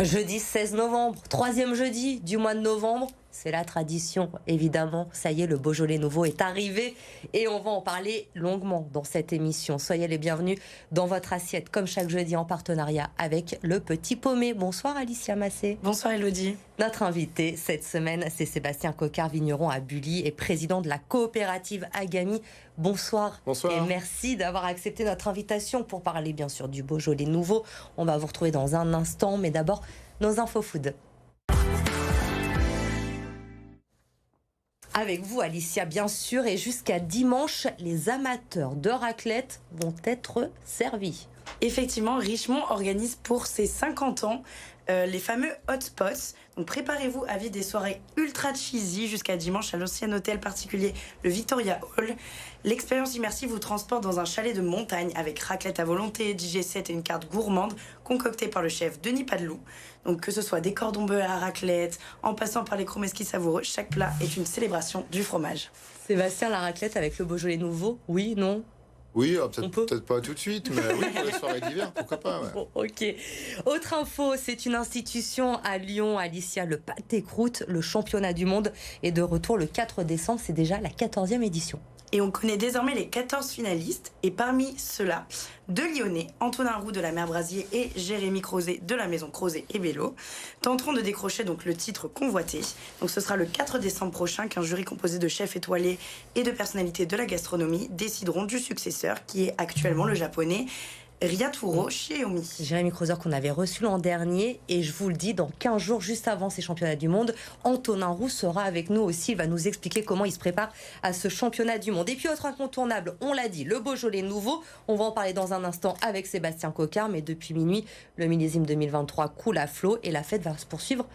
Jeudi 16 novembre, troisième jeudi du mois de novembre. C'est la tradition, évidemment. Ça y est, le Beaujolais nouveau est arrivé et on va en parler longuement dans cette émission. Soyez les bienvenus dans votre assiette, comme chaque jeudi en partenariat avec Le Petit Paumé. Bonsoir Alicia Massé. Bonsoir Elodie. Notre invité cette semaine, c'est Sébastien Coquart, vigneron à Bully et président de la coopérative Agami. Bonsoir. Bonsoir. Et merci d'avoir accepté notre invitation pour parler bien sûr du Beaujolais nouveau. On va vous retrouver dans un instant, mais d'abord nos infos food. Avec vous, Alicia, bien sûr, et jusqu'à dimanche, les amateurs de raclette vont être servis. Effectivement, Richemont organise pour ses 50 ans les fameux hotspots. Donc préparez-vous à vivre des soirées ultra cheesy jusqu'à dimanche à l'ancien hôtel particulier, le Victoria Hall. L'expérience immersive vous transporte dans un chalet de montagne avec raclette à volonté, DJ set et une carte gourmande concoctée par le chef Denis Padeloup. Donc que ce soit des cordons bleus à la raclette, en passant par les chromeski savoureux, chaque plat est une célébration du fromage. Sébastien, la raclette avec le Beaujolais nouveau, oui, non? Oui, peut-être pas tout de suite, mais oui, pour les soirées d'hiver, pourquoi pas. Ouais. Bon, ok. Autre info, c'est une institution à Lyon, Alicia, le pâté croûte, le championnat du monde est de retour le 4 décembre, c'est déjà la 14e édition. Et on connaît désormais les 14 finalistes. Et parmi ceux-là, 2 Lyonnais, Antonin Roux de la Mer Brasier et Jérémy Crozet de la Maison Crozet et Bello, tenteront de décrocher donc le titre convoité. Donc ce sera le 4 décembre prochain qu'un jury composé de chefs étoilés et de personnalités de la gastronomie décideront du successeur, qui est actuellement le japonais Ryaturo Shiomi. Jérémy Crozet qu'on avait reçu l'an dernier, et je vous le dis, dans 15 jours, juste avant ces championnats du monde, Antonin Roux sera avec nous aussi. Il va nous expliquer comment il se prépare à ce championnat du monde. Et puis autre incontournable, on l'a dit, le Beaujolais nouveau. On va en parler dans un instant avec Sébastien Coquart, mais depuis minuit, le millésime 2023 coule à flot et la fête va se poursuivre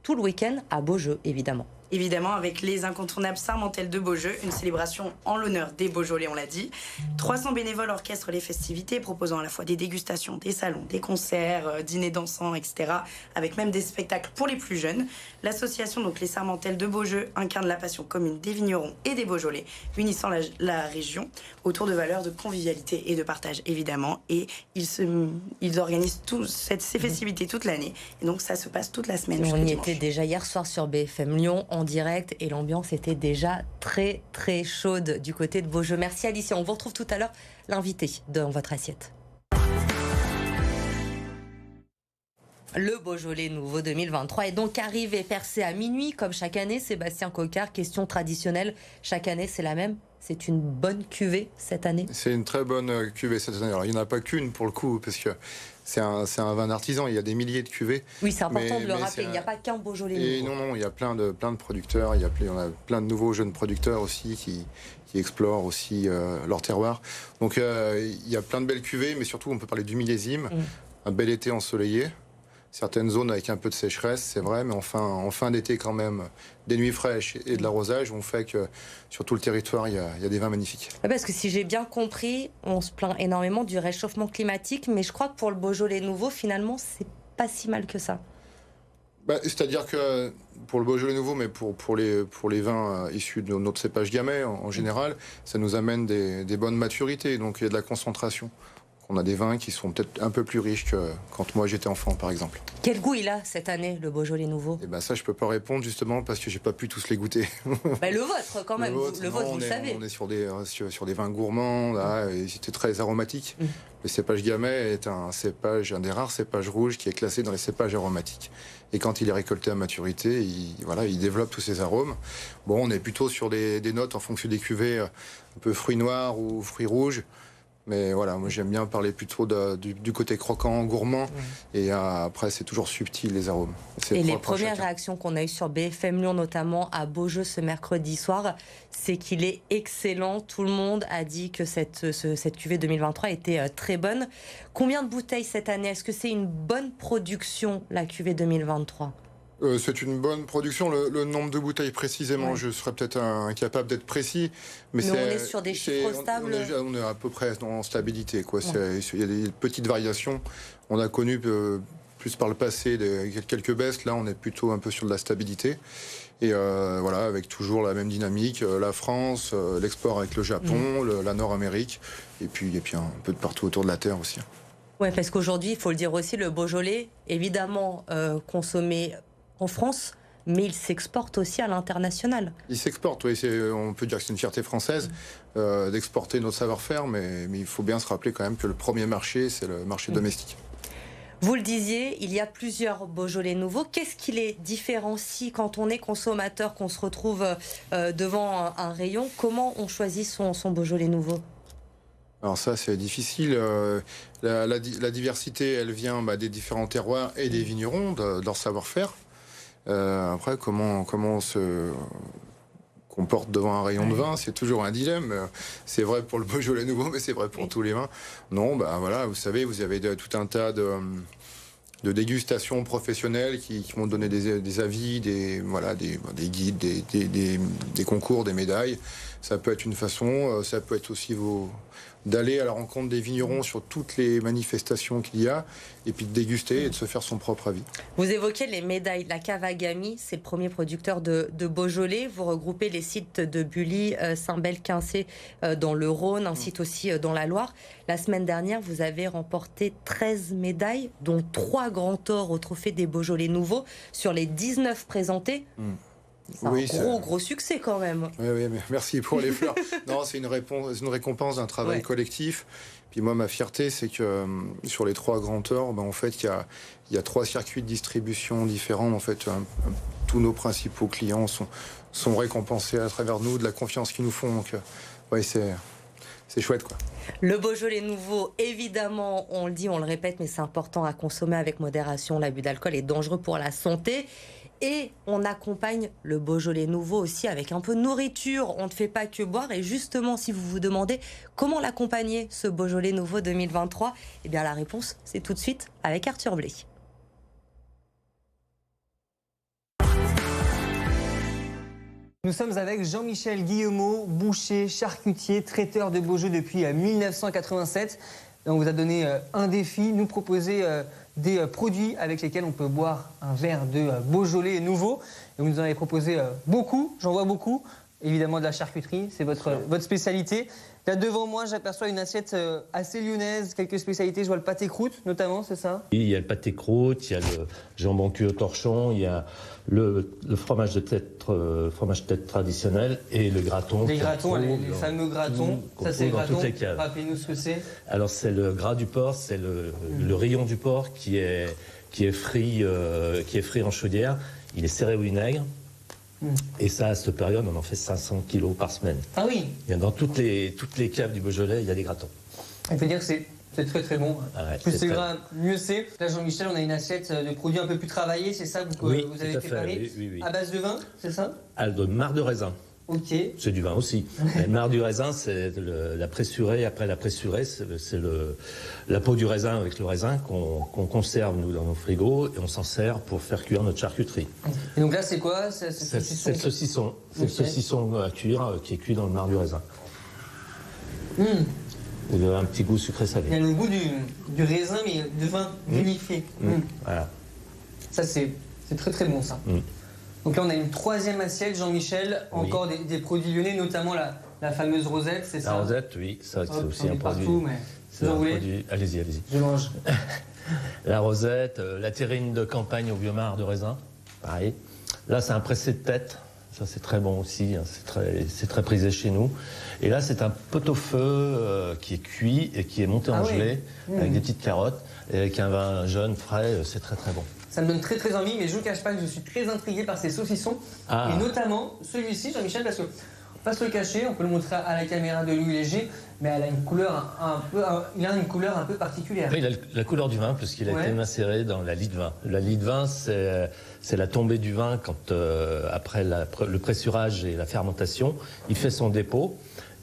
tout le week-end à Beaujeu, évidemment. Évidemment, avec les incontournables Sarmentelles de Beaujeu, une célébration en l'honneur des Beaujolais, on l'a dit. 300 bénévoles orchestrent les festivités, proposant à la fois des dégustations, des salons, des concerts, dîners dansants, etc., avec même des spectacles pour les plus jeunes. L'association, donc les Sarmentelles de Beaujeu, incarne la passion commune des vignerons et des Beaujolais, unissant la région autour de valeurs de convivialité et de partage, évidemment. Et ils organisent ces festivités toute l'année. Et donc, ça se passe toute la semaine. On y était déjà hier soir sur BFM Lyon en direct et l'ambiance était déjà très très chaude du côté de Beaujeu. Merci Alicia, on vous retrouve tout à l'heure l'invité dans votre assiette. Le Beaujolais nouveau 2023 est donc arrivé, percé à minuit comme chaque année. Sébastien Coquart, question traditionnelle, chaque année c'est la même. C'est une bonne cuvée cette année? C'est une très bonne cuvée cette année. Alors il n'y en a pas qu'une pour le coup, parce que c'est un vin d'artisan, il y a des milliers de cuvées. Oui, c'est important de le rappeler, il n'y a pas qu'un Beaujolais nouveau. Non, il y a plein de producteurs, il y en a plein de nouveaux jeunes producteurs aussi qui explorent aussi leur terroir. Donc il y a plein de belles cuvées, mais surtout on peut parler du millésime, un bel été ensoleillé. Certaines zones avec un peu de sécheresse, c'est vrai, mais en fin d'été quand même, des nuits fraîches et de l'arrosage ont fait que sur tout le territoire, il y a des vins magnifiques. Parce que si j'ai bien compris, on se plaint énormément du réchauffement climatique, mais je crois que pour le Beaujolais nouveau, finalement, c'est pas si mal que ça. C'est-à-dire que pour le Beaujolais nouveau, mais pour les vins issus de notre cépage Gamay en général, ça nous amène des bonnes maturités, donc il y a de la concentration. On a des vins qui sont peut-être un peu plus riches que quand moi j'étais enfant, par exemple. Quel goût il a cette année, le Beaujolais nouveau? Ça, je peux pas répondre justement parce que j'ai pas pu tous les goûter. Le vôtre, quand même. Le vôtre, vous le savez. On est sur des vins gourmands, là, et c'était très aromatique. Le cépage Gamay est un des rares cépages rouges qui est classé dans les cépages aromatiques. Et quand il est récolté à maturité, il développe tous ces arômes. Bon, on est plutôt sur des notes en fonction des cuvées, un peu fruits noirs ou fruits rouges. Mais voilà, moi j'aime bien parler plutôt du côté croquant, gourmand. Et après, c'est toujours subtil les arômes. Et les premières réactions qu'on a eues sur BFM Lyon, notamment à Beaujeu ce mercredi soir, c'est qu'il est excellent. Tout le monde a dit que cette cuvée 2023 était très bonne. Combien de bouteilles cette année? Est-ce que c'est une bonne production, la cuvée 2023? C'est une bonne production. Le nombre de bouteilles précisément, je serais peut-être incapable d'être précis. Mais on est sur des chiffres stables. On est à peu près en stabilité, quoi. Il y a des petites variations. On a connu plus par le passé quelques baisses. Là, on est plutôt un peu sur de la stabilité. Et voilà, avec toujours la même dynamique. La France, l'export avec le Japon, la Nord-Amérique. Et puis un peu de partout autour de la Terre aussi. Ouais, parce qu'aujourd'hui, il faut le dire aussi, le Beaujolais, évidemment consommé en France, mais il s'exporte aussi à l'international. Il s'exporte, oui. On peut dire que c'est une fierté française d'exporter notre savoir-faire, mais il faut bien se rappeler quand même que le premier marché, c'est le marché domestique. Vous le disiez, il y a plusieurs Beaujolais nouveaux. Qu'est-ce qui les différencie quand on est consommateur, qu'on se retrouve devant un rayon? Comment on choisit son Beaujolais nouveau? Alors ça, c'est difficile. La diversité, elle vient des différents terroirs et des vignerons, de leur savoir-faire. Après, comment on se comporte devant un rayon de vin, c'est toujours un dilemme. C'est vrai pour le Beaujolais nouveau, mais c'est vrai pour tous les vins. Non, voilà, vous savez, vous avez tout un tas de dégustations professionnelles qui vont donner des avis, des guides, des concours, des médailles. Ça peut être une façon, ça peut être aussi d'aller à la rencontre des vignerons sur toutes les manifestations qu'il y a, et puis de déguster et de se faire son propre avis. Vous évoquez les médailles. La cave Agami, c'est le premier producteur de Beaujolais. Vous regroupez les sites de Bully, Saint-Bel, Quincé dans le Rhône, un site aussi dans la Loire. La semaine dernière, vous avez remporté 13 médailles, dont 3 grands or au trophée des Beaujolais nouveaux sur les 19 présentés. C'est un gros succès quand même. Oui, mais merci pour les fleurs. Non, c'est une récompense d'un travail collectif. Puis moi, ma fierté, c'est que sur les 3 grands ors, en fait, il y a 3 circuits de distribution différents. En fait, tous nos principaux clients sont récompensés à travers nous, de la confiance qu'ils nous font. Donc, c'est chouette, quoi. Le Beaujolais nouveau, évidemment, on le dit, on le répète, mais c'est important à consommer avec modération. L'abus d'alcool est dangereux pour la santé. Et on accompagne le Beaujolais nouveau aussi avec un peu de nourriture. On ne fait pas que boire. Et justement, si vous vous demandez comment l'accompagner, ce Beaujolais nouveau 2023, eh bien la réponse, c'est tout de suite avec Arthur Blé. Nous sommes avec Jean-Michel Guillemot, boucher, charcutier, traiteur de Beaujolais depuis 1987. On vous a donné un défi, nous proposer des produits avec lesquels on peut boire un verre de Beaujolais nouveau. Et vous nous en avez proposé beaucoup, j'en vois beaucoup. Évidemment de la charcuterie, c'est votre spécialité. Là devant moi, j'aperçois une assiette assez lyonnaise, quelques spécialités. Je vois le pâté croûte notamment, c'est ça? Oui, il y a le pâté croûte, il y a le jambon cuit au torchon, il y a le fromage de tête, traditionnel et le graton. Les gratons, les fameux gratons. Ça c'est le graton. Rappelez-nous ce que c'est. Alors c'est le gras du porc, c'est le rayon du porc qui est frit en chaudière. Il est serré au vinaigre. Et ça, à cette période, on en fait 500 kilos par semaine. Ah oui. Dans toutes les caves du Beaujolais, il y a des gratons. On peut dire que c'est très très bon. Ah ouais, plus c'est gras, mieux c'est. Là, Jean-Michel, on a une assiette de produits un peu plus travaillés, c'est ça que oui, vous avez préparé oui. À base de vin, c'est ça? De marc de raisin. Ok. C'est du vin aussi. Le marc du raisin, c'est la pressurée. Après la pressurée, c'est la peau du raisin avec le raisin qu'on conserve nous dans nos frigos et on s'en sert pour faire cuire notre charcuterie. Et donc là, c'est quoi? C'est le saucisson. C'est le saucisson à cuire qui est cuit dans le marc du raisin. Il a un petit goût sucré-salé. Il y a le goût du raisin, mais de vin vinifié. Voilà. Ça, c'est très très bon, ça. Donc là, on a une 3e assiette, Jean-Michel, encore des produits lyonnais, notamment la fameuse rosette, c'est ça? La rosette, oui, ça c'est aussi un produit. Partout, mais vous en voulez? Allez-y. Je mange. La rosette, la terrine de campagne au vieux marc de raisin, pareil. Là, c'est un pressé de tête, ça c'est très bon aussi, hein. C'est très prisé chez nous. Et là, c'est un pot-au-feu qui est cuit et qui est monté en gelée avec des petites carottes et avec un vin jaune frais, c'est très très bon. Ça me donne très très envie, mais je ne vous cache pas que je suis très intrigué par ces saucissons. Et notamment celui-ci, Jean-Michel, parce que, on va se le cacher, on peut le montrer à la caméra de Louis Léger, mais elle a une couleur un peu particulière. Oui, la couleur du vin, puisqu'il a été macéré dans la lie de vin. La lie de vin, c'est la tombée du vin quand, après le pressurage et la fermentation, il fait son dépôt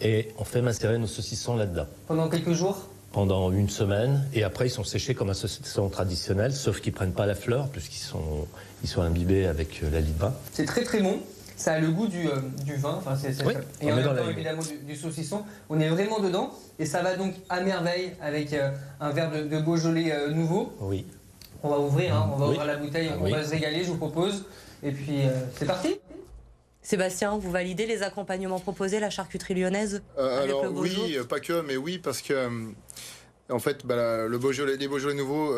et on fait macérer nos saucissons là-dedans. Pendant quelques jours? Pendant une semaine, et après ils sont séchés comme un saucisson traditionnel, sauf qu'ils prennent pas la fleur, puisqu'ils sont imbibés avec la lie de vin. C'est très très bon, ça a le goût du vin, enfin, et en même temps évidemment du saucisson, on est vraiment dedans, et ça va donc à merveille avec un verre de Beaujolais nouveau. Oui. On va ouvrir, on va ouvrir la bouteille, on va se régaler, je vous propose, et puis c'est parti. Sébastien, vous validez les accompagnements proposés, la charcuterie lyonnaise avec alors le Beaujolais? Oui, pas que, mais oui, parce que En fait, le Beaujolais, les Beaujolais nouveaux,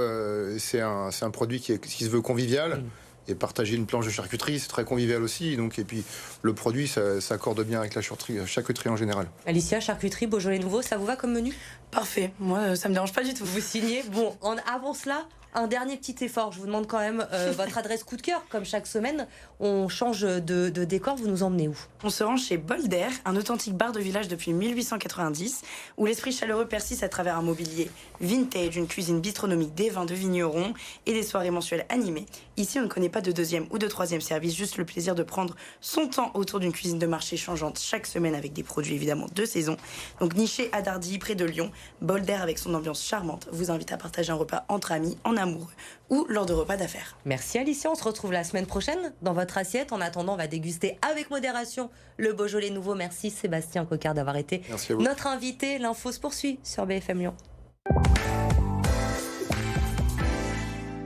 c'est un produit qui se veut convivial. Et partager une planche de charcuterie, c'est très convivial aussi. Donc, et puis, le produit, ça s'accorde bien avec la charcuterie en général. Alicia, charcuterie, Beaujolais nouveau, ça vous va comme menu? Parfait, moi ça me dérange pas du tout. Vous signez. Bon, avant cela, un dernier petit effort. Je vous demande quand même votre adresse coup de cœur. Comme chaque semaine, on change de décor. Vous nous emmenez où? On se rend chez Bolder, un authentique bar de village depuis 1890, où l'esprit chaleureux persiste à travers un mobilier vintage, une cuisine bistronomique, des vins de vignerons et des soirées mensuelles animées. Ici, on ne connaît pas de deuxième ou de troisième service, juste le plaisir de prendre son temps autour d'une cuisine de marché changeante chaque semaine avec des produits évidemment de saison. Donc niché à Dardy, près de Lyon, Bolder, avec son ambiance charmante, vous invite à partager un repas entre amis, en amoureux ou lors de repas d'affaires. Merci Alicia, on se retrouve la semaine prochaine dans votre assiette. En attendant, on va déguster avec modération le Beaujolais nouveau. Merci Sébastien Coquard d'avoir été notre invité. L'info se poursuit sur BFM Lyon.